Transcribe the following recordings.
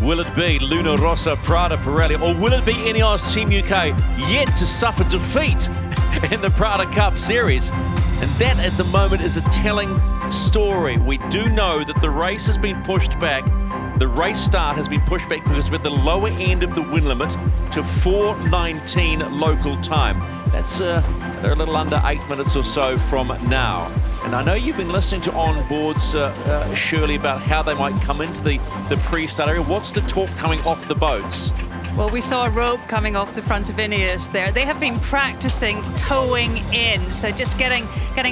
Will it be Rossa, Prada, Pirelli, or will it be INEOS Team UK yet to suffer defeat in the Prada Cup series? And that at the moment is a telling story. We do know that the race has been pushed back. The race start has been pushed back because we're at the lower end of the win limit to 4:19 local time. That's they're a little under 8 minutes or so from now. And I know you've been listening to onboards, Shirley, about how they might come into the pre-start area. What's the talk coming off the boats? Well, we saw a rope coming off the front of INEOS there. They have been practicing towing in, so just getting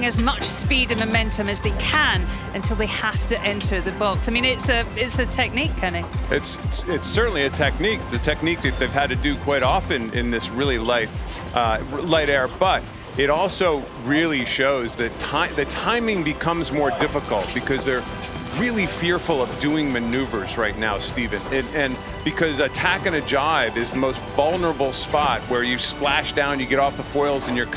as much speed and momentum as they can until they have to enter the box. I mean, it's a technique, Kenny. It's certainly a technique. It's a technique that they've had to do quite often in this really light air, but it also really shows that the timing becomes more difficult because they're really fearful of doing maneuvers right now, Stephen. And because attacking a jibe is the most vulnerable spot where you splash down, you get off the foils, and you're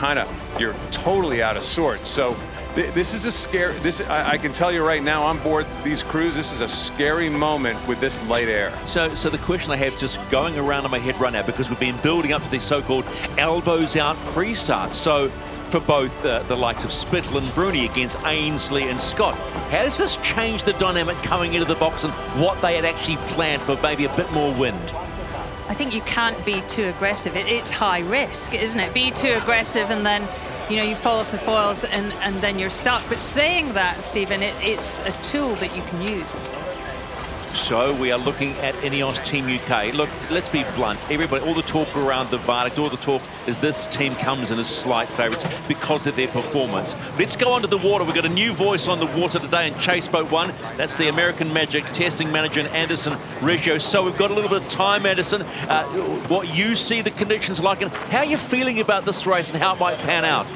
totally out of sorts. So this is a scary, I can tell you right now, on board these crews, this is a scary moment with this light air. So the question I have is just going around in my head right now, because we've been building up to this so-called elbows out pre-start. So for both the likes of Spittle and Bruni against Ainsley and Scott, how does this change the dynamic coming into the box and what they had actually planned for maybe a bit more wind? I think you can't be too aggressive. It's high risk, isn't it? Be too aggressive and then, you know, you fall off the foils and then you're stuck. But saying that, Stephen, it's a tool that you can use. So we are looking at INEOS Team UK. Look, let's be blunt. Everybody, all the talk around the verdict, all the talk is this team comes in as slight favourites because of their performance. Let's go onto the water. We've got a new voice on the water today in Chase Boat 1. That's the American Magic testing manager, Anderson Reggio. So we've got a little bit of time, Anderson. What you see the conditions like, and how are you feeling about this race and how it might pan out?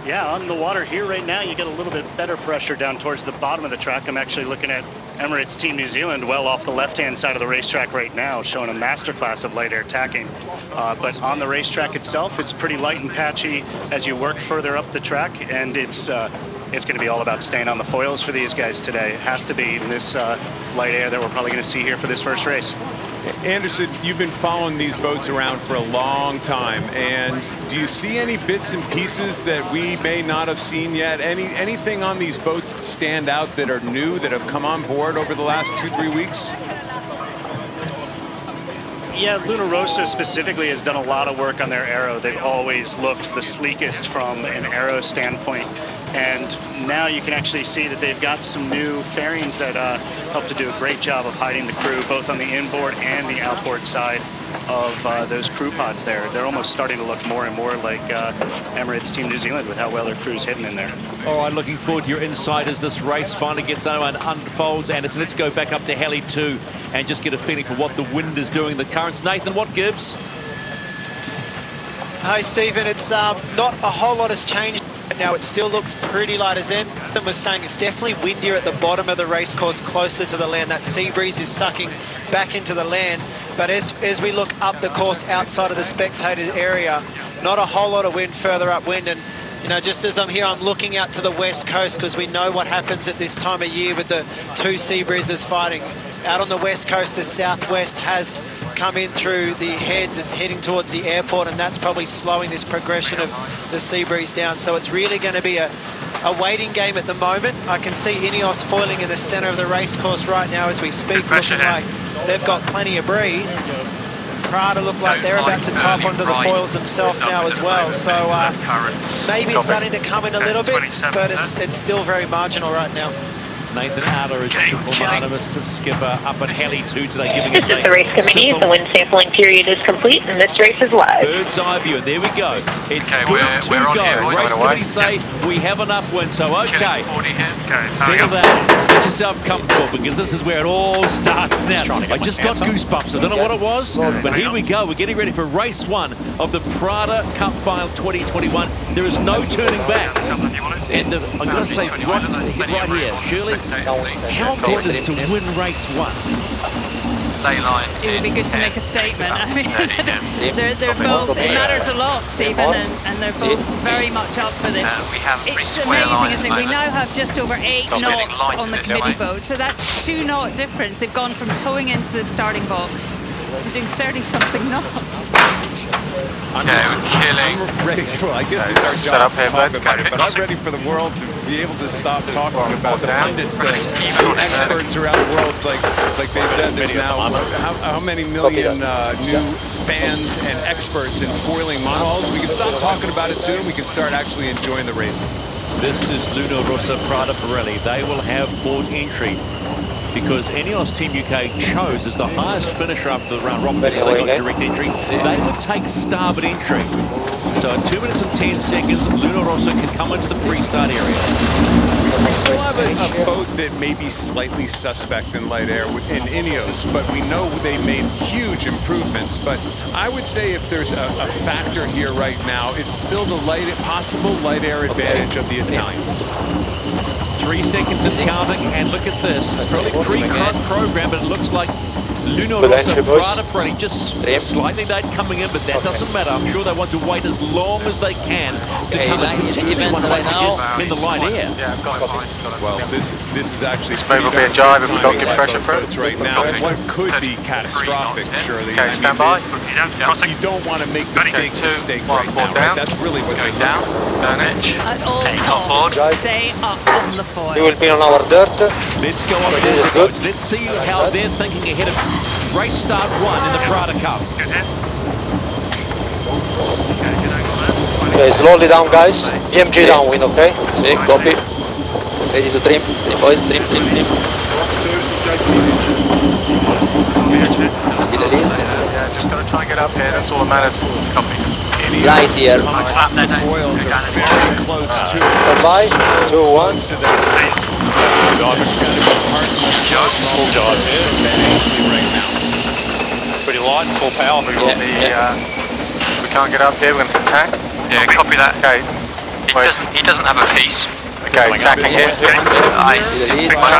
Yeah, on the water here right now, you get a little bit better pressure down towards the bottom of the track. I'm actually looking at Emirates Team New Zealand well off the left-hand side of the racetrack right now, showing a masterclass of light air tacking. But on the racetrack itself, it's pretty light and patchy as you work further up the track, and it's going to be all about staying on the foils for these guys today. It has to be in this light air that we're probably going to see here for this first race. Anderson, you've been following these boats around for a long time, and do you see any bits and pieces that we may not have seen yet? Anything on these boats that stand out that are new, that have come on board over the last 2-3 weeks? Yeah, Rossa specifically has done a lot of work on their aero. They've always looked the sleekest from an aero standpoint. And now you can actually see that they've got some new fairings that help to do a great job of hiding the crew, both on the inboard and the outboard side of those crew pods there. They're almost starting to look more and more like Emirates Team New Zealand with how well their crew's hidden in there. All right, looking forward to your insight as this race finally gets underway and unfolds. Anderson, let's go back up to Heli 2 and just get a feeling for what the wind is doing, the currents. Nathan, what gives? Hi, Stephen. It's not a whole lot has changed. Now it still looks pretty light, as Ethan was saying. It's definitely windier at the bottom of the race course, closer to the land. That sea breeze is sucking back into the land. But as we look up the course outside of the spectator area, not a whole lot of wind further upwind. And you know, just as I'm here, I'm looking out to the west coast because we know what happens at this time of year with the two sea breezes fighting. Out on the west coast, the southwest has come in through the heads. It's heading towards the airport, and that's probably slowing this progression of the sea breeze down. So it's really going to be a waiting game at the moment. I can see INEOS foiling in the center of the race course right now as we speak, looking like they've got plenty of breeze. Prada look like they're about to top onto the foils themselves now as well. So maybe it's starting to come in a little bit, but it's still very marginal right now. Nathan Adler is unanimous skipper up at Heli 2 today, giving us This is the race committee. The wind sampling period is complete, and this race is live. Bird's eye view, and there we go. It's good to go. Race committee say we have enough wind, so okay. Settle down, get yourself comfortable, because this is where it all starts now. I just got goosebumps. I don't know what it was, but here we go. We're getting ready for race 1 of the Prada Cup Final 2021. There is no turning back. And I've got to say, right here, Shirley, how important is it to win race 1? it would be good to make a statement. I mean, they're both, it matters a lot, Stephen, and they're both very much up for this. It's amazing, isn't it? We now have just over 8 knots on the committee boat, so that's 2 knot difference. They've gone from towing into the starting box to doing 30-something knots. I'm ready for, I guess it's our job to talk about it, but I'm ready for the world to be able to stop talking about the pundits, the experts around the world. It's like they said, there's now how many million new fans and experts in foiling monohulls. We can stop talking about it soon. We can start actually enjoying the racing. This is Rossa, Prada Pirelli. They will have port entry because INEOS Team UK chose as the highest finisher after the round robin. They got direct entry. They would take starboard entry. So at 2 minutes and 10 seconds, Rossa can come into the pre-start area. We still have a boat that may be slightly suspect in light air in INEOS, but we know they made huge improvements. But I would say if there's a factor here right now, it's still the possible light air advantage of the Italians. 3 seconds and counting, and look at this. Probably pre-current program, but it looks like Rossa, Prada Pirelli just slightly late coming in, but that doesn't matter. I'm sure they want to wait as long as they can to come and continue one race in the light air. Well, this is actually maybe will be a jive if we don't get pressure for it right now. What could be catastrophic, surely. Okay, stand by. You don't want to make the big mistake right now, right? That's really what they're down. At all costs, stay up on the foil. We will be on our dirt. Let's go on board the boats. Let's see how they're thinking ahead of race start 1 in the Prada Cup. Okay, slowly down, guys. EMG downwind, okay? Sí, copy. Ready to trim. Trim, boys. Trim. Yeah, just gotta try and get up here. That's all that matters. Copy. Light here. Foils are very close to it. Stand by. 2, 1. Full jive. Pretty light, full power. We can't get up here. We're going to attack. Yeah, copy that. Okay. He doesn't have a piece. Okay, attacking here.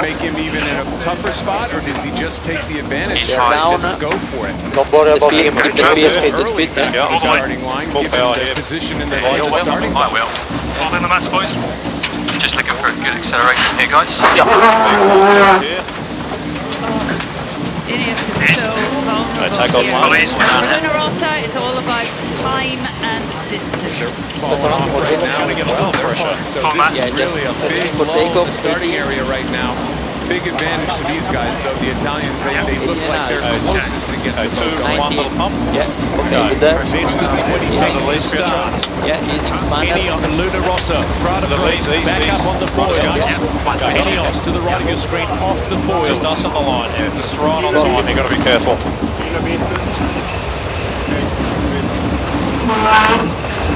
Make him even in a tougher spot, or does he just take the advantage? Just go for it. Don't worry about him. Keep the speed. Yeah, starting line, give him the position in the starting line. Fall in the mats, boys. Just looking for a good acceleration here, guys. INEOS is so vulnerable here. Rossa is all about time and distance. Now we get a little pressure. So this is really a big lull in the starting area right now. Big advantage to these guys, though. The Italians, they look like they're closest to get the boat going. Pump. Yeah, okay, good there. Next to the 20 seconds to start. Yeah, easy expander. INEOS and Rossa, Prada Pirelli, back up on the foils. INEOS to the right of your screen, off the foils. Just us on the line here. Just right on time. You've got to be careful.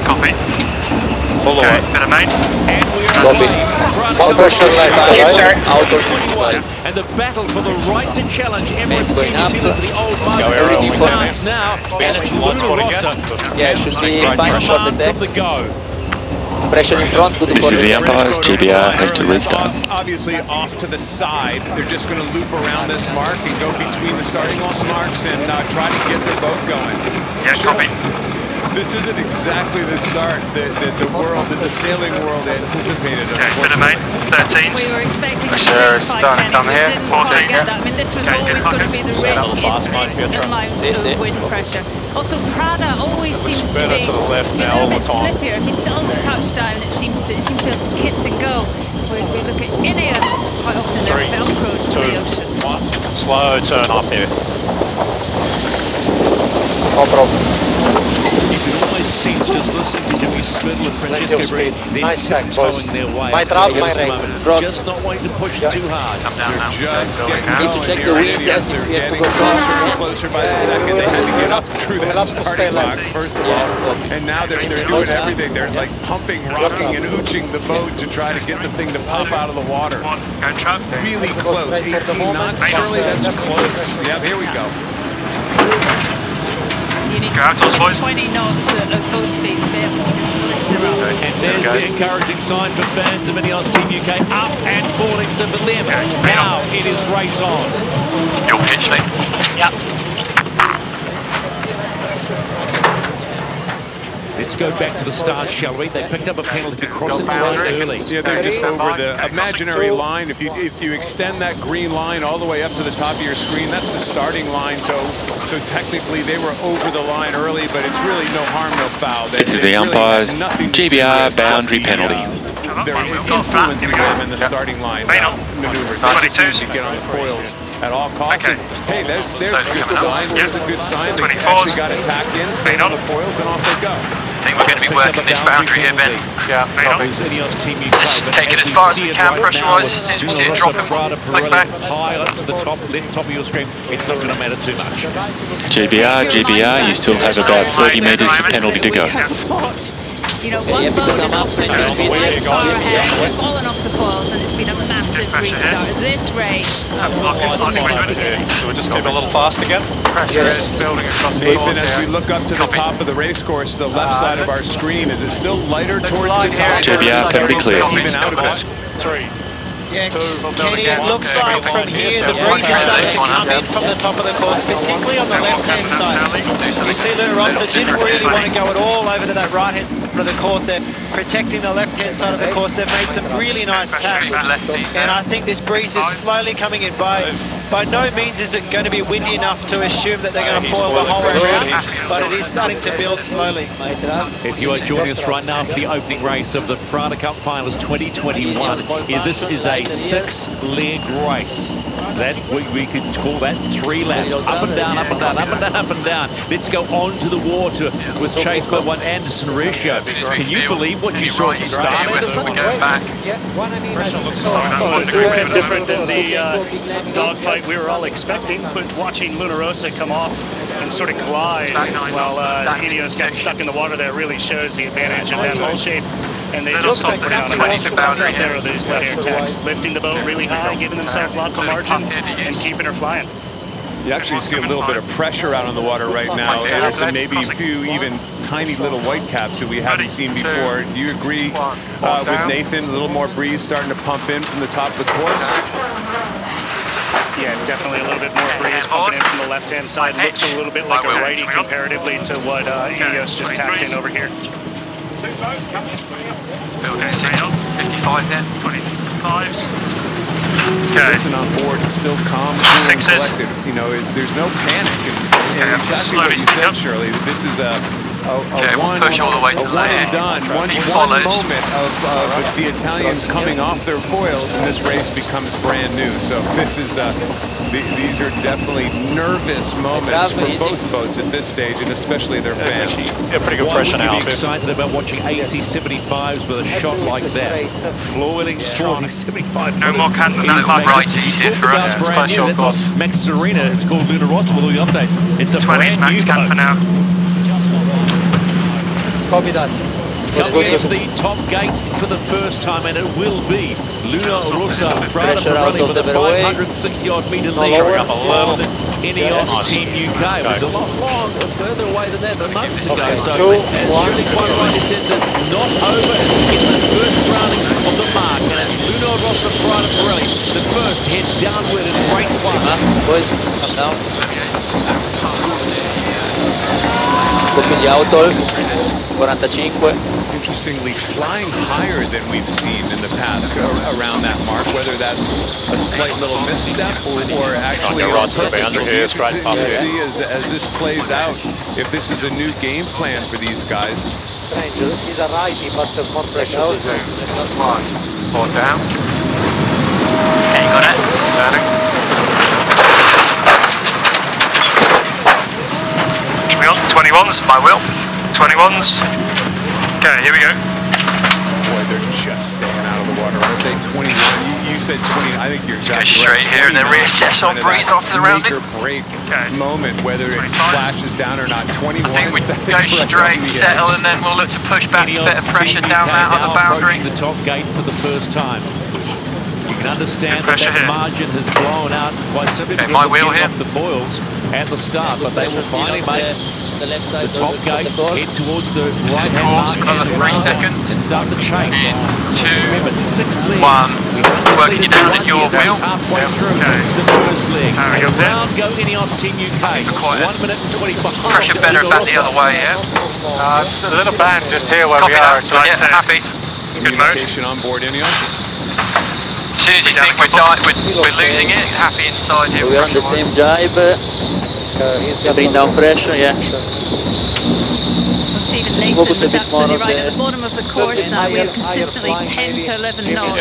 Copy. Pull away. Bit of main. And we are Copy. One pressure left, right? Out of 25. And the battle for the right to challenge Emirates Team New Zealand for the old Ariel. market starts now. And it's Rossa. Yeah, should be fine for the deck. From the go. Pressure in front, good for This is the umpires. GBR has to restart. Obviously off to the side. They're just going to loop around this mark and go between the starting marks and try to get their boat going. Yeah, copy. This isn't exactly the start that the sailing world anticipated. Okay, bit of main. 13. We were expecting Pressure is starting to come here. Didn't quite get that. I mean, this was always going to be the risk in this amount of wind pressure. Also, Prada always seems to be to the left a now all little the bit time. slippier. If it does touch down, it seems to be able to kiss and go. Whereas we look at INEOS, quite often they're velcroed to the ocean. 1. Slow turn up here. No problem. You can almost sense just listening to Jimmy Spindle and Plenty of Francesco speed. They're Nice tack, boys. tiptoeing their way. My trap, my rate. Just not wanting to push too hard. Come down now. Just getting Need to going check here. the wind, Yes, yes, they're we have to getting go closer and faster. closer by the second. They had to get up through that starting box first of all. And now they're doing everything. They're like pumping, rocking, and ooching the boat to try to get the thing to pop out of the water. Go trap. Really close. 18 knots. Surely that's close. Yep, here we go. You need Go out, boys. 20 knots at full speed to be able to just lift her up. And there's the encouraging sign for fans of INEOS Team UK. Up and falling, so for them, now it is race on. Your pitch, Lee. Yep. Let's go back to the start, shall we? They picked up a penalty for crossing the line early. Yeah, they're just over the imaginary line. If you extend that green line all the way up to the top of your screen, that's the starting line. So technically they were over the line early, but it's really no harm, no foul. This is the umpire's GBR boundary penalty. They're influencing them in the starting line maneuver. They just need to get on the foils at all costs. Okay. Hey, there's a good sign. There's a good sign. They actually got it tacked in, stayed on the foils, and off they go. I think we're going to be working this boundary here, Ben. Yeah, INEOS Team UK. Take it as far as we can pressure-wise. As we see it dropping, flick back. High up to the top, left top of your screen. It's not going to matter too much. GBR, you still have about 30 metres of penalty to go. You know, one boat is often quite far ahead. They've fallen off the foils and it's been a massive restart. This race, So we just keep a little fast again? Yes. Nathan, as we look up to the top of the race course, the left side of our screen, is it still lighter towards the top? GBR, penalty clear. Even out a bit. 3. Yeah, Kenny, it looks like from here the breeze is starting to come in from the top of the course, particularly on the left-hand side. You see that Rossa didn't really want to go at all over to that right-hand side of the course. They're protecting the left-hand side of the course. They've made some really nice tacks, and I think this breeze is slowly coming in. By no means is it going to be windy enough to assume that they're going to foil the whole way around, but it is starting to build slowly. If you are joining us right now for the opening race of the Prada Cup Finals 2021, this is a 6-leg race. That we could call that 3 laps. Up and down, up and down, up and down, up and down. Let's go on to the water with chase by one Anderson ratio. Can you believe what you saw at the start, Anderson? We go back. Well, it's a little bit different than the dogfight we were all expecting, but watching Rossa come off and sort of glide while INEOS got stuck in the water, that really shows the advantage of that hull shape. And they just put down a nice boundary there with these light air tacks, lifting the boat really high, giving themselves lots of margin, and keeping her flying. You actually see a little bit of pressure out on the water right now, Anderson. Maybe a few even tiny little white caps that we haven't seen before. Do you agree with Nathan? A little more breeze starting to pump in from the top of the course? Yeah, definitely a little bit more breeze pumping in from the left-hand side. Looks a little bit like a righty comparatively to what INEOS just tapped in over here. 55 then, 25s. Okay. Listen on board, it's still calm, cool, and collected. You know, there's no panic. And exactly what you said, Shirley. This is a one and done, one moment of the Italians coming off their foils, and this race becomes brand new. So this is these are definitely nervous moments for both boats at this stage, and especially their fans. Yeah, pretty good pressure now. Be excited about watching AC-75s with a shot like that. Floor-wheeling, 75. No more can than that. Right easier for us. Brand new. Max Serena, it's called Rossa with all the updates. It's a 20s brand max new can for now. Copy that. Coming into the top gate for the first time, and it will be Rossa Prada Pirelli with a 560-odd metre lead. INEOS Team UK. It was a lot further away than that moments ago. So, as Shirley quite rightly said, it's not over as we get the first rounding of the mark. And it's Rossa Prada Pirelli, the first heads downward in race 1. Boys, come down. Copy the outdoor. 45. Interestingly, flying higher than we've seen in the past around that mark, whether that's a slight little misstep or actually right to the boundary here, straight past see as this plays out, if this is a new game plan for these guys. Strange. He's a righty, but more pressure. Pull it down. Okay, you got it. Turning. Should we on 21s? I will. 21s. Okay, here we go. Boy, they're just staying out of the water, aren't they? 21. You said 20. I think you're exactly right. Go straight here and then reassess on breeze after the rounding. Make or break moment, whether it splashes down or not. 21. I think we go straight, settle, and then we'll look to push back a bit of pressure down that other boundary. The top gate for the first time. You can understand that margin has blown out quite simply because of off the foils at the start, but they will finally make the left side. The top gate, head towards the right-hand mark, another 3 seconds. and start the chase. 2, Remember, 6 legs. 1. Working you down at your wheel. Halfway through the first leg. There we go. Round go INEOS Team UK. 1 minute and 20 behind. Pressure better back the other way, yeah? It's a little band just here where Copy we are. that. Yeah, happy. Good mode. Communication on board INEOS. As soon as you think we're losing it, happy inside here. We're on the same jibe. He's got Bring down pressure, yeah. Stephen Nathan was absolutely right at the bottom of the course now. We're consistently 10 to 11 knots.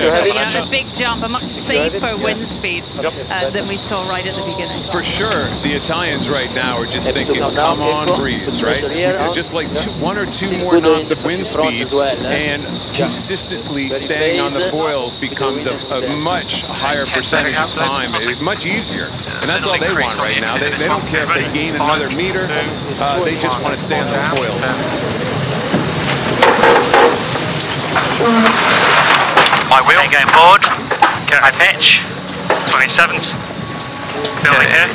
So a big jump, a much safer wind speed than we saw right at the beginning. For sure, the Italians right now are just thinking, come on, breeze, right? Just like 1 or 2 more knots of wind speed, and consistently staying on the foils becomes a much higher percentage of time. It's much easier, and that's all they want right now. They don't care if they gain another meter. They just want to stay on the foils. My wheel. Going board. Get my pitch. 27s. Building here.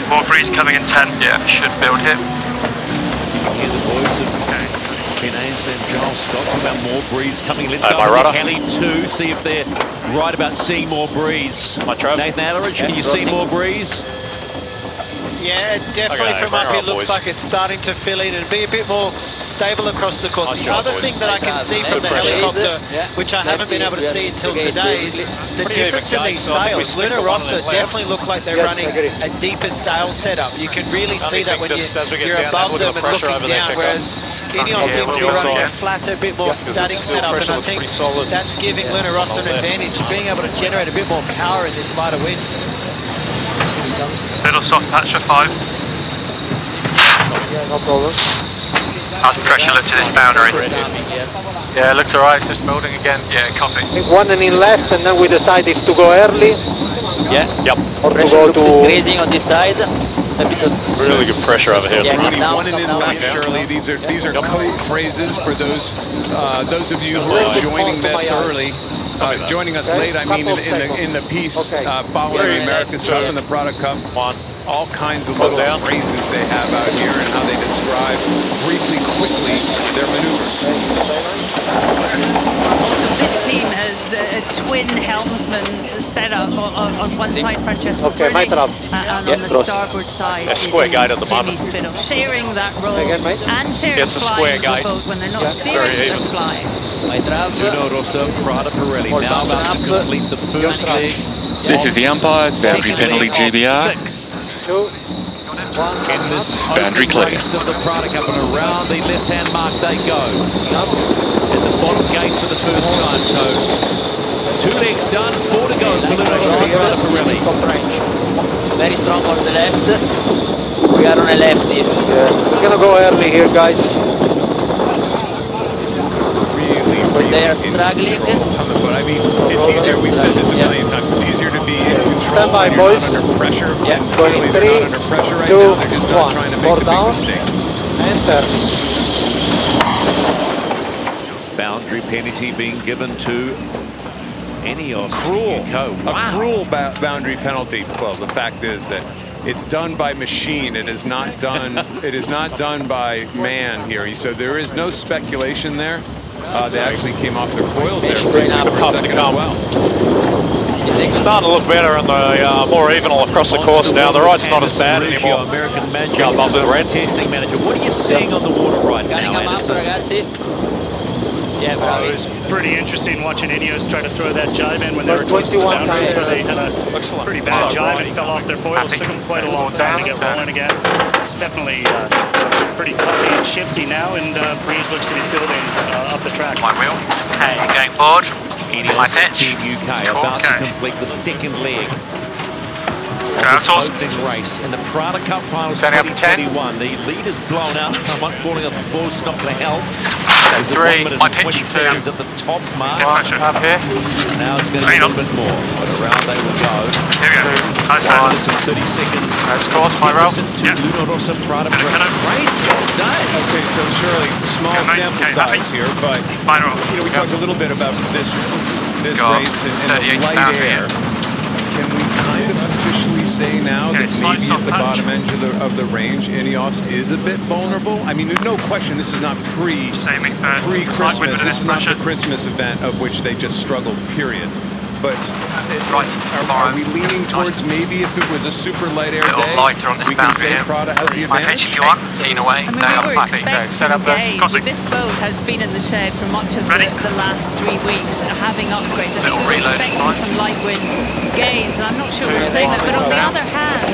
More breeze coming in 10. Yeah, should build here. You can hear the voice of Ben Ains and Joel Scott talking about more breeze coming. Let's go my to Kelly 2, see if they're right about seeing more breeze. Nathan Alleridge, can you see more breeze? Yeah, definitely from up here looks like it's starting to fill in and be a bit more stable across the course. The other thing that I can see from the helicopter, which I haven't been able to see until today, is the difference in these sails. Luna Rossa definitely look like they're running a deeper sail setup. You can really see that when you're above them and looking down, whereas INEOS seem to be running a flatter, bit more static setup, and I think that's giving Luna Rossa an advantage, being able to generate a bit more power in this lighter wind. Little soft patch for 5. Yeah, no problem. How's pressure look to this boundary? Yeah, it looks alright. It's just building again. Yeah, copy. One and in left, and then we decide if to go early. Yeah. Yep. Or to Pressure go looks to. increasing on this side. Really good pressure over here. Yeah, Rudy, down, one and in left, Shirley. These are code phrases for those of you who are joining this early. Joining us late, I mean in the piece following the America's Cup and the Prada Cup. All kinds of little phrases they have out here and how they describe briefly, quickly their maneuvers. Also, this team has a twin helmsman set up on one side, Francesco Pirelli, and on the starboard side, a square guide at the moment. Sharing that role and sharing It's a square flying guide. the boat when they're not steering, they're flying. Luna Rossa, Prada Pirelli, now about to complete the first leg. This is the umpire, boundary penalty GBR. 6. 2, 1. In this Boundary clear. race of the Prada Cup, and around the left-hand mark they go. At the bottom gate for the first time, so 2 legs done, 4 to go for Luna Rossa, Prada Pirelli. Very strong on the left. We are on a lefty. Yeah, we're gonna go early here, guys. They are struggling. But I mean, it's easier. We've said this a million times. It's easier to be in control. Stand by, when you're boys. not under pressure. Yeah. Going in 3, 2, 1. They're not under pressure right now. They're just not trying to make the big down. mistake. Enter. Boundary penalty being given to INEOS. Cruel. Wow. A cruel boundary penalty. Well, the fact is that it's done by machine. It is not done. It is not done by man here. So there is no speculation there. They actually came off their foils there briefly for a second as well. It's starting to look better and more even all across the course now. The right's not as bad anymore. American manager, Go above the red. testing manager. What are you seeing on the water right now, Anderson? Yeah, it was pretty interesting watching INEOS try to throw that jibe in when they were towards the boundary. They had a pretty bad jibe and fell off their foils. Took them quite a long time to get rolling again. It's definitely pretty puffy and shifty now, and breeze looks to be building up the track. My wheel. Okay, going board. My INEOS pitch. Team UK about to complete the second leg. This opening race in the Prada Cup Finals 2021. The lead is blown out somewhat, falling off the board, it's not going to help. There's 3, 1 minute my and 20 pitch seconds at the top mark. Up here. Now it's going to be a little bit more, but around they will go. Here we go. Nice 1 minute and 30 seconds. That's course, my row. Luna Rossa, Prada Pirelli. Race well done. Okay, so Shirley, small sample size here, but you know, we talked a little bit about this race and the light air. Can we kind of officially say now that maybe at the bottom end of the range, INEOS is a bit vulnerable? I mean, no question, this is not pre-Christmas. This is not the Christmas event of which they just struggled, period. But are we leaning towards maybe if it was a super light air day, we can say Prada has the advantage? If you want, Teen away. I mean, we were expecting gains. This boat has been in the shed for much of the last 3 weeks, having upgrades. I think we were expecting some light wind gains, and I'm not sure we're seeing that. But on the other hand,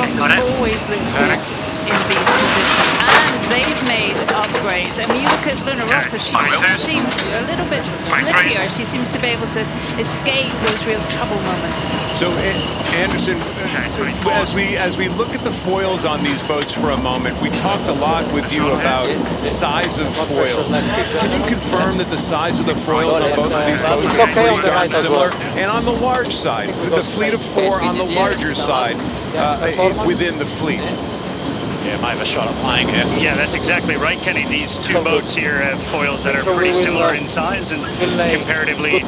Rossa always looks good in these positions, and they've made upgrades. I mean, you look at Rossa, she just seems a little bit slippier. She seems to be able to escape those real trouble moments. So, Anderson, as we look at the foils on these boats for a moment, we talked a lot with you about size of foils. Can you confirm that the size of the foils on both of these boats are pretty darn similar? And on the large side, the fleet of 4 on the larger side within the fleet. Yeah, might have a shot at playing here. Yeah, that's exactly right, Kenny. These two boats here have foils that are pretty similar in size and comparatively to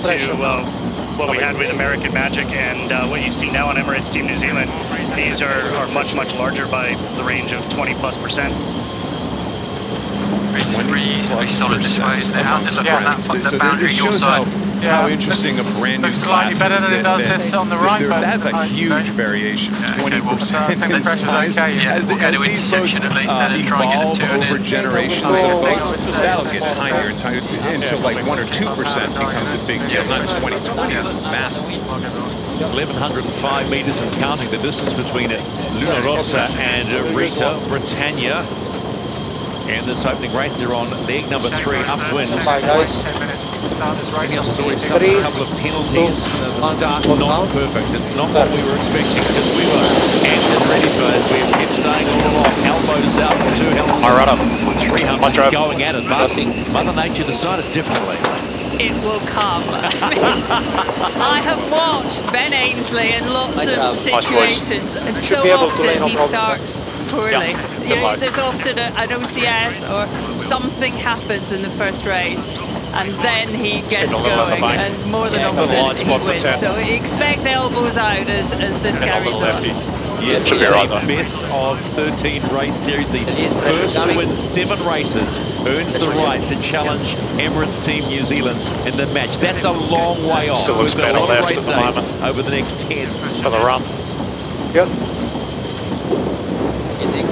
what we had with American Magic and what you see now on Emirates Team New Zealand. These are much, much larger by the range of 20+%. Reasonably solid this way, isn't it? How's it look on that boundary This your shows side? how interesting a brand new slightly better than it does this on the right. That's a huge variation, 20% in size. As these boats evolve over generations of boats, that'll get tinier and tinier until like 1 or 2% becomes a big deal. Not 20 is massive. 1,105 meters and counting, the distance between Rossa and Rita Britannia. And this opening race, they're on leg number 3, upwind. Bye, guys. INEOS has already suffered a couple of penalties. The start not perfect. It's not what we were expecting because we were amped and ready for it. We kept saying all along, elbows out, 2 helmets, 300 going at it. But Mother Nature decided differently. It will come. I have watched Ben Ainsley in lots of situations, and so often he starts poorly. You know, there's often an OCS or something happens in the first race, and then he gets going, and more than often he wins. So expect elbows out as this carries on. Yes, it's the best of 13 race series. The first to win 7 races earns the right to challenge Emirates Team New Zealand in the match. That's a long way off. Still looks better left at the moment. Over the next 10. For the run. Yep. Easy.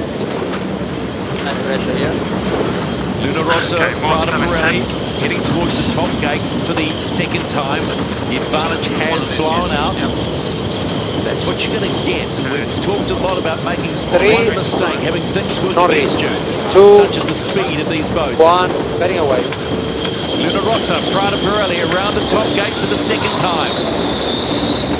Nice pressure here. Rossa, Prada Pirelli heading towards the top gate for the second time. The advantage has blown out. That's what you're going to get, and we've talked a lot about making one mistake, having things work against you, such as the speed of these boats. 1, getting away. Rossa, Prada Pirelli around the top gate for the second time.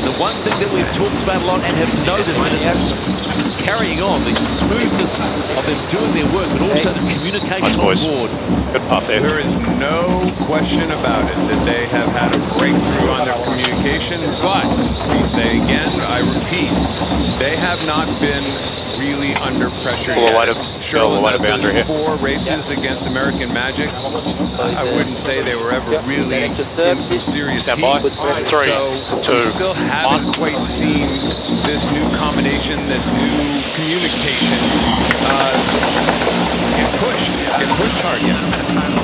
The one thing that we've talked about a lot and have noticed is carrying on, the smoothness of them doing their work, but also the communication on board. Good puff there. There is no question about it that they have had a breakthrough on their communication, but we say again, I repeat, they have not been really under pressure yet. Sure, those 4 races against American Magic, I wouldn't say they were ever really in some serious heat. So we still haven't quite seen this new combination, this new communication get pushed hard yet.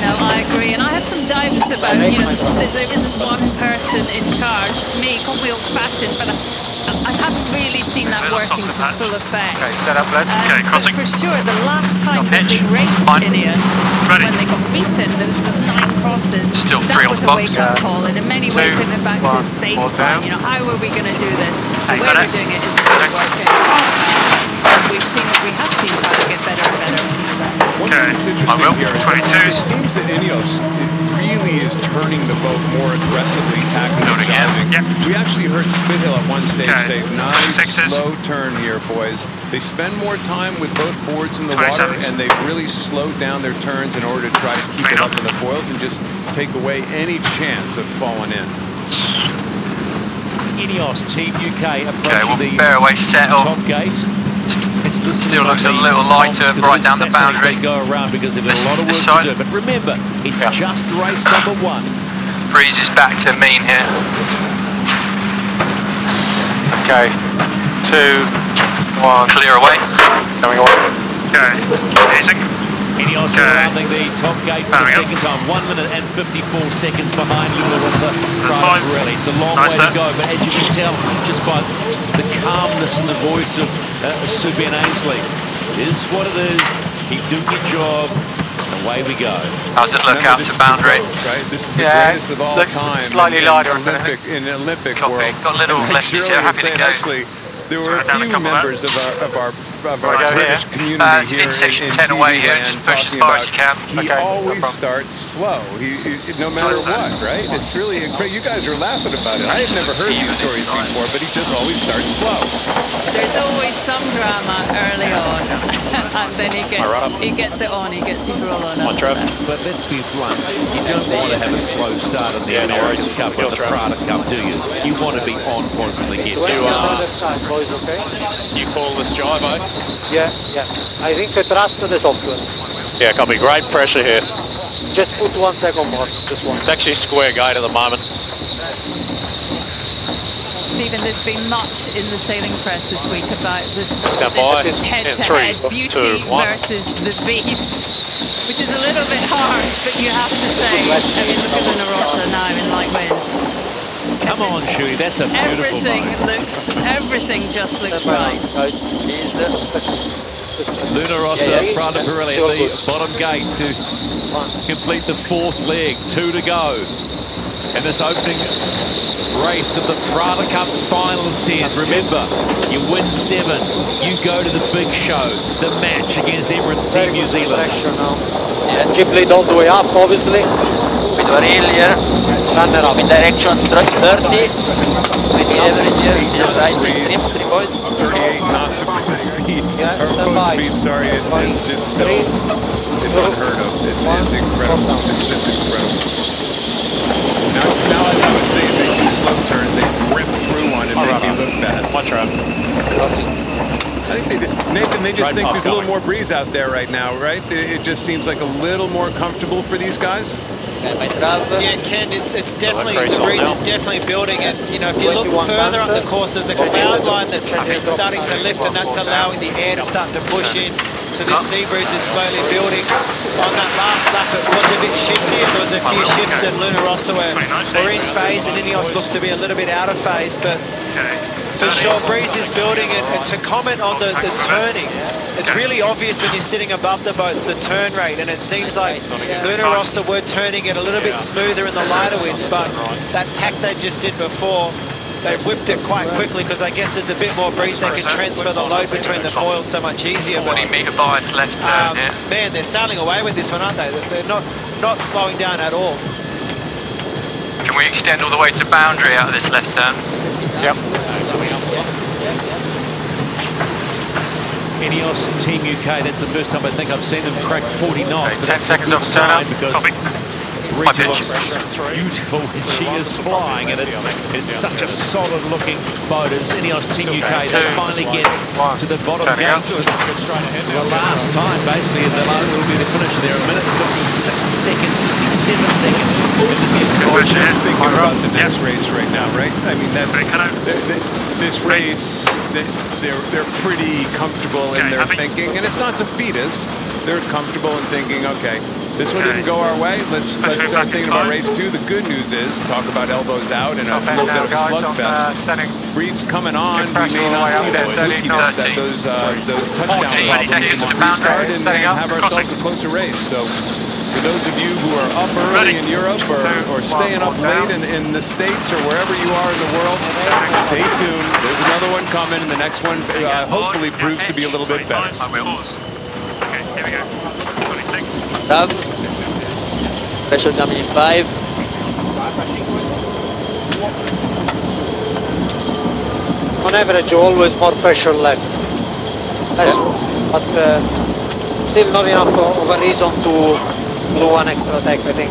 No, I agree, and I have some doubts about, you know, that there isn't one person in charge. To me, it can be old-fashioned, but I haven't really seen that working to full effect. Okay, set up, let's Okay, crossing. For sure, the last time that they raced INEOS, when they got beaten, there was 9 crosses. Still that 3 on was the a box. wake-up call, and in many ways they went back to baseline. You know, how are we going to do this? The way we're doing it is really working. And we have seen Prada get better and better since then. One thing that's interesting here is that it seems that INEOS really is turning the boat more aggressively, tackling and driving. We actually heard Spithill at one stage say, nice slow turn here, boys. They spend more time with both boards in the water, and they've really slowed down their turns in order to try to keep it up in the foils and just take away any chance of falling in. INEOS Team UK approaching the top gate. Still looks a little lighter right down the boundary. They go around because they've got a lot of work to do. But remember, it's just race number 1. Breeze is back to mean here. Okay. 2, 1. Clear away. Coming away. Okay. Easing. INEOS surrounding the top gate for the second time. 1 minute and 54 seconds behind Rossa, Prada Pirelli. It's a long way to go, but as you can tell, just by the calmness in the voice of Subian Ainsley, it is what it is. Keep doing your job. Away we go. How's it look out to boundary? Right? This is the greatest of all time. Slightly lighter in Olympic Copy. world. Got a little lefties here. Happy to go. Actually, there were a few members of our British community here in section 10 TV away here. land Just push as talking far about as you can. he always starts slow. He no matter what, right? It's really incredible. You guys are laughing about it. I had never heard these stories before, but he just always starts slow. There's always some drama early on, and then he gets it on. He gets his roll on. But let's be blunt. You don't want to have a slow start in the Emirates Cup or the Prada Cup, do you? You want to be on point from the get-go. On the other side, boys, okay? You call this gyro? Yeah. I think trust the software. Yeah, copy. Great pressure here. Just put 1 second more. Just one. It's actually square gate at the moment. Stephen, there's been much in the sailing press this week about this Stand by. head-to-head 3, beauty 2, 1. versus the beast, which is a little bit harsh, but you have to say, I mean, look at Rossa now in light winds. Come on, Shuey, that's a beautiful Everything just looks right. Rossa, Prada Pirelli at the bottom gate to complete the 4th leg. 2 to go. And this opening race of the Prada Cup final series. Remember, you win 7, you go to the big show, the match against Emirates Team New Zealand. Pressure now. Chip lead all the way up, obviously. With Varil here. Runner up. In direction 30. With the average here. Right trim, 3 boys. 38 knots of boat speed. Yeah, or stand boat by. speed, sorry. It's just still, it's unheard of. It's incredible. It's just incredible. Now as I was saying, they do slow turns. They rip through one and make you look bad. One trap. I think they did. Nathan, they just think there's a little more breeze out there right now, right? It just seems like a little more comfortable for these guys. Yeah, Ken, it's definitely, the breeze is definitely building, and you know, if you look further up the course, there's a cloud line that's starting to lift, and that's allowing the air to start to push in. So this sea breeze is slowly building. On that last lap, it was a bit shifty, and there was a few shifts at Rossa were in phase, and INEOS looked to be a little bit out of phase, but for sure, breeze is building, and to comment on the turning, it's really obvious when you're sitting above the boats, the turn rate, and it seems like Rossa were turning it a little bit smoother in the lighter winds, but that tack they just did before, they've whipped it quite quickly because I guess there's a bit more breeze. They can transfer the load between the foils so much easier. 40 metre bias left turn here. Man, they're sailing away with this one, aren't they? They're not slowing down at all. Can we extend all the way to boundary out of this left turn? Yep. INEOS Team UK, that's the first time I think I've seen them crack 40 knots. Okay, 10 seconds off turn out. Because Rita looks beautiful when she is flying, and it's such a solid looking boat. It's INEOS Team UK. They finally get to the bottom gate for the last time, basically, and will be the finish there. A minute 56 seconds, 67 seconds. Thinking about the next race right now, right? I mean, that's this race. They're pretty comfortable in their thinking, and it's not defeatist. They're comfortable in thinking, okay, this one didn't go our way. Let's start thinking about race 2. The good news is, talk about elbows out and a little bit of a slugfest. Breeze coming on. We may not see that flukiness, those touchdown problems in the restart, and have ourselves a closer race. So, for those of you who are up early in Europe or staying up late in the States or wherever you are in the world, stay tuned. There's another one coming, and the next one hopefully proves to be a little bit better. Okay, here we go. 26. Down. Pressure coming in 5. On average, always more pressure left. But still not enough of a reason to do one extra attack, I think.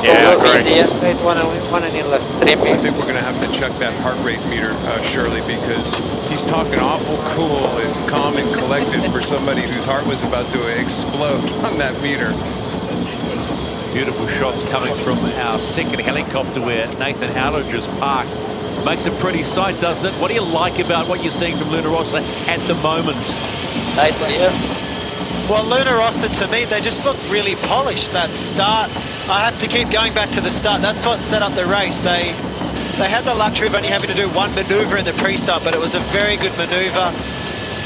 Yeah, great. Straight one and in left. I think we're going to have to check that heart rate meter, Shirley, because he's talking awful cool and calm and collected for somebody whose heart was about to explode on that meter. Beautiful shots coming from our second helicopter where Nathan Howledge is parked Makes a pretty sight, doesn't it? What do you like about what you're seeing from Luna Rossa at the moment? Right here. Well, Luna Rossa, to me, they just look really polished. That start, I had to keep going back to the start. That's what set up the race. They had the luxury of only having to do one maneuver in the pre-start, but it was a very good maneuver.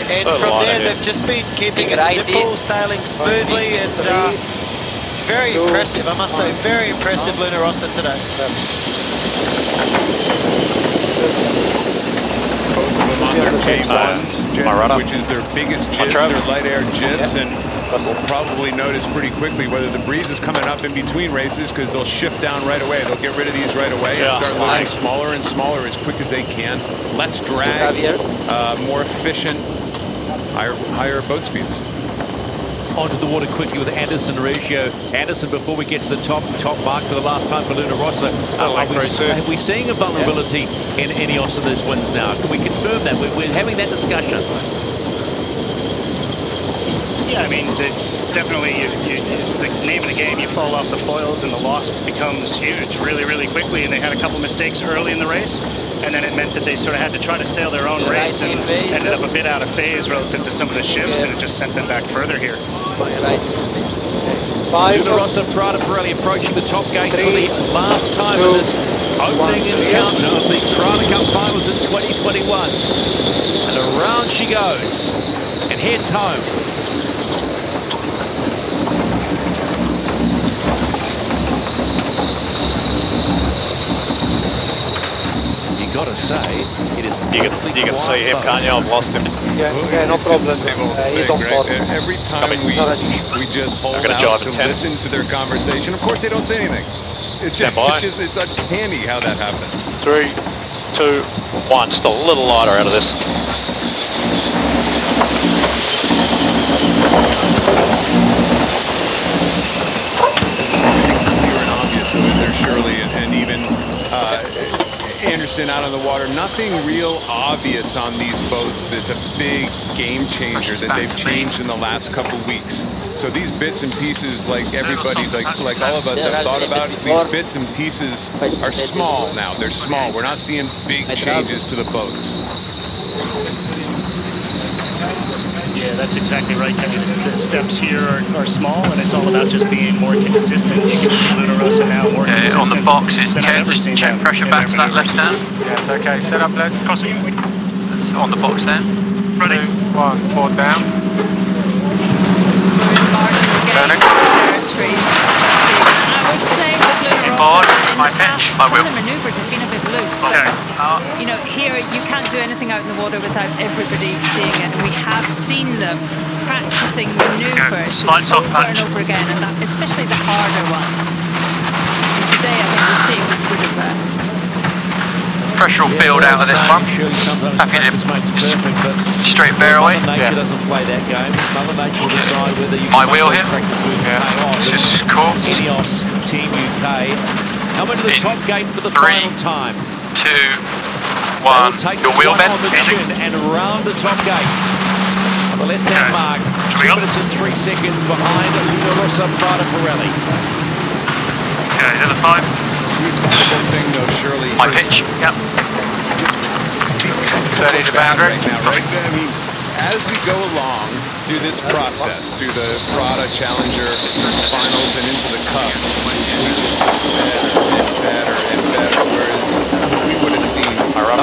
And from there, they've just been keeping it simple, sailing smoothly, and very impressive. I must say, very impressive Luna Rossa today. On their K1s, which is their biggest jibs, their light air jibs, and we'll probably notice pretty quickly whether the breeze is coming up in between races, because they'll shift down right away. They'll get rid of these right away and start looking smaller and smaller as quick as they can. Less drag, more efficient, higher boat speeds. Onto the water quickly with Anderson ratio. Anderson, before we get to the top mark for the last time for Luna Rossa, are we seeing a vulnerability in INEOS in those winds now? Can we confirm that? We're having that discussion. Yeah, I mean, it's definitely, it's the name of the game. You fall off the foils and the loss becomes huge really, really quickly. And they had a couple mistakes early in the race, and then it meant that they sort of had to try to sail their own race and ended up a bit out of phase relative to some of the shifts, and it just sent them back further here. Luna Rossa, Prada Pirelli approaching the top gate for the last time in this opening encounter of the Prada Cup Finals in 2021. And around she goes and heads home. Got to say, it is. You can see him, can't you? I've lost him. Yeah, no problem. He's on board. Every time we just hold out to listen to their conversation. Of course, they don't say anything. It's just it's uncanny how that happens. 3, 2, 1. Just a little lighter out of this. Clear and obvious there, Shirley, and even Anderson out on the water. Nothing real obvious on these boats that's a big game changer that they've changed in the last couple weeks. So these bits and pieces, like everybody, like all of us have thought about, these bits and pieces are small now. They're small. We're not seeing big changes to the boats. Yeah, that's exactly right, Kenny. The steps here are small, and it's all about just being more consistent. You can see Luna Rossa now more consistent. On the box is check pressure back to that left hand. Yeah, it's okay. Set up, let's. That's on the box there. Ready? 2, 1, 4 down. Turning. Inboard, my pitch, I will. Some of the manoeuvres have been a bit loose. Okay. You know, here you can't do anything out in the water without everybody seeing it. And we have seen them practicing manoeuvres over and over again, and that, especially the harder ones. And today I think we're seeing the fruit of that. Pressure will build out of this one. Happy to straight bear away. Nature doesn't play that game. Mother Nature will decide whether you my wheel here. This is cool. INEOS Team UK. Coming to the top gate for the final time. 2, 1. Your wheel bend. On the chin and around the top gate. On the left-hand mark. 2 minutes and 3 seconds behind Luna Rossa, Prada Pirelli. Okay, the other 5. Thing though, Shirley. My pitch. Yep. Turning to boundary. Right now, right? I mean, as we go along through this process, through the Prada Challenger Finals and into the Cup, we just better and better. Whereas we would have seen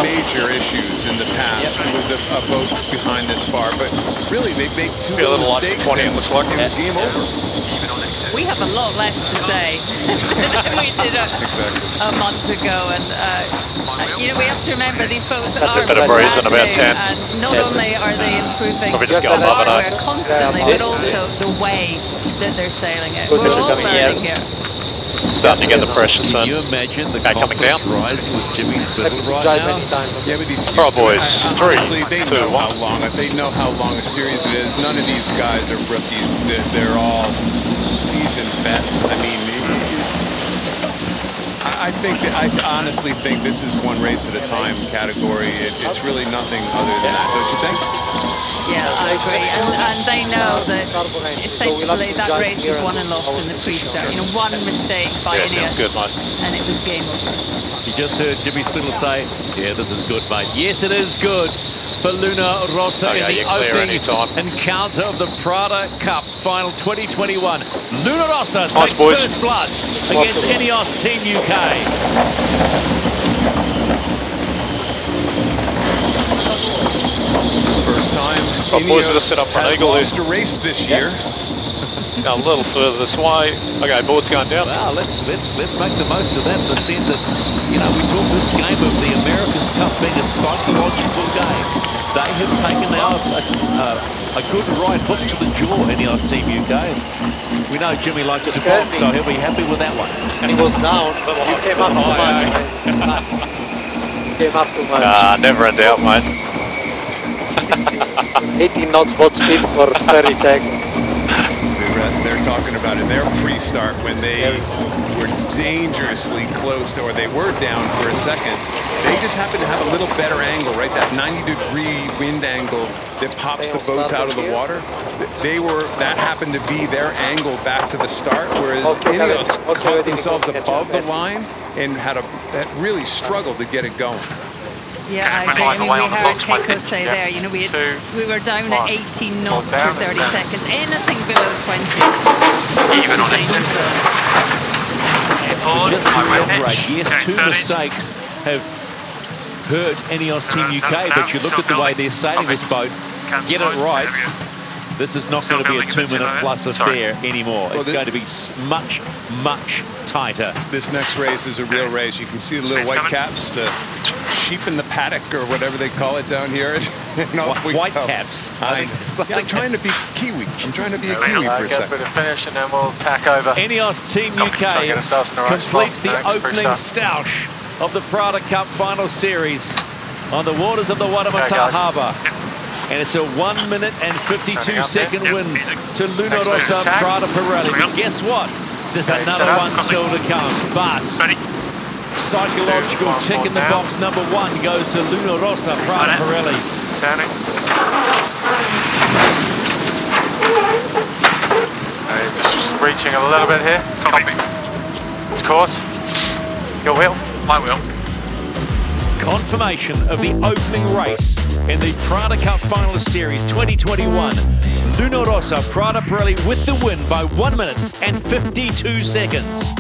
major issues in the past with a boat behind this far, but really they made 2 little mistakes. 20, it looks like it was game over. We have a lot less to say than we did a month ago, and you know, we have to remember these boats are breeze in about 10. And not only are they improving Probably just the go above it, hardware constantly, but also the way that they're sailing it. We're all learning here. Starting to get the pressure, son. Can you imagine the coming down? Rising with Jimmy Spittle right now? Yeah, but these All right, boys. 3, they 2, 1. They know how long a series it is. None of these guys are rookies. They're all seasoned vets. I mean, I honestly think this is one race at a time category. It's really nothing other than that, don't you think? Yeah, I agree. And they know that essentially that race was won and lost in the pre-start. You know, one mistake by INEOS, and it was game over. You just heard Jimmy Spindle say, yeah, this is good, mate. Yes, it is good for Luna Rossa in the opening encounter of the Prada Cup Final 2021. Luna Rossa takes first blood against INEOS Team UK. First time boys with a set up for an eagle. Lost a race this year. A little further this way. Okay, board's going down. Well, let's make the most of that in the sense that, you know, we talk this game of the America's Cup being a psychological game. They have taken now a good right hook to the jaw, INEOS Team UK. We know Jimmy likes to box, so he'll be happy with that one. He was down, but he came up too much. Came up too much. Nah, never in doubt, mate. 18 knots boat speed for 30 seconds. So they're talking about it. Their pre-start when they were dangerously close to, or they were down for a second. They just happened to have a little better angle, right? That 90-degree wind angle that pops the boats out of the water. That happened to be their angle back to the start, whereas INEOS caught themselves above the line and had really struggled to get it going. Yeah, I agree. I mean, we heard Keiko say there, you know, we were down at 18 knots for 30 seconds. Anything below 20. Even on 18. Yes, two mistakes have hurt INEOS Team UK, but you look at the way they're sailing this boat, get it right, this is not going to be a 2-minute plus affair anymore. It's going to be much, much tighter. This next race is a real race. You can see the little white caps, the sheep in the paddock, or whatever they call it down here. White caps. I'm trying to be Kiwi. I'm trying to be a Kiwi for a second. Go for the finish and then we'll tack over. INEOS Team UK completes the opening stoush of the Prada Cup Final Series on the waters of the Watamata Harbour. And it's a 1 minute and 52-second win to Luna Rossa Prada Pirelli. But guess what? There's another one still to come. But psychological tick in the box number 1 goes to Luna Rossa Prada Pirelli. Turning. Just reaching a little bit here. Copy. It's course. Your wheel. My wheel. Confirmation of the opening race in the Prada Cup Finalist Series 2021. Luna Rossa Prada Pirelli with the win by 1 minute and 52 seconds.